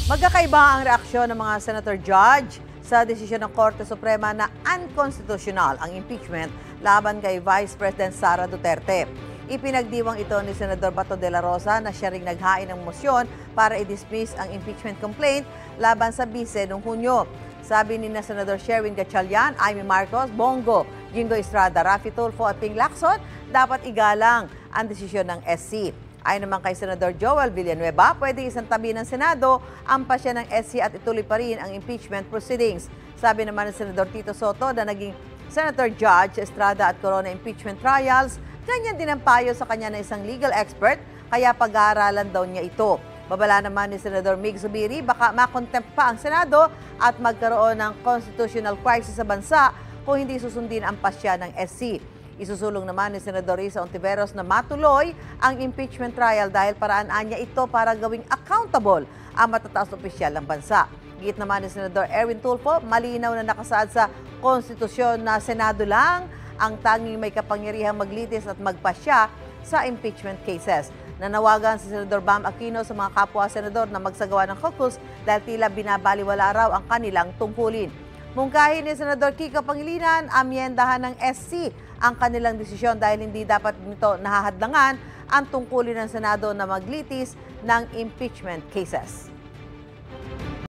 Magkakaiba ang reaksyon ng mga senator judge sa desisyon ng Korte Suprema na unconstitutional ang impeachment laban kay Vice President Sara Duterte. Ipinagdiwang ito ni Senador Bato de la Rosa na siya ring naghain ng mosyon para i-dismiss ang impeachment complaint laban sa bise noong Hunyo. Sabi ni na Senador Sherwin Gatchalian, Amy Marcos, Bongo, Jingo Estrada, Raffy Tulfo at Ping Lacson, dapat igalang ang desisyon ng SC. Ayon naman kay Senador Joel Villanueva, pwede isang tabi ng Senado ang pasya ng SC at ituloy pa rin ang impeachment proceedings. Sabi naman ng Senador Tito Soto na naging Senator Judge Estrada at Corona impeachment trials, ganyan din ang payo sa kanya ng isang legal expert, kaya pag-aaralan daw niya ito. Babala naman ni Senador Mig Zubiri, baka makontempt pa ang Senado at magkaroon ng constitutional crisis sa bansa kung hindi susundin ang pasya ng SC. Isusulong naman ni Senador Risa Ontiveros na matuloy ang impeachment trial dahil paraan niya ito para gawing accountable ang matataas opisyal ng bansa. Git naman ni Senador Erwin Tulfo, malinaw na nakasaad sa konstitusyon na Senado lang ang tanging may kapangyarihang maglitis at magpasya sa impeachment cases. Nanawagan si Senador Bam Aquino sa mga kapwa-senador na magsagawa ng caucus dahil tila binabaliwala raw ang kanilang tungkulin. Mungkahin ni Senador Kiko Pangilinan, amyendahan ng SC ang kanilang desisyon dahil hindi dapat nito nahahadlangan ang tungkulin ng Senado na maglitis ng impeachment cases.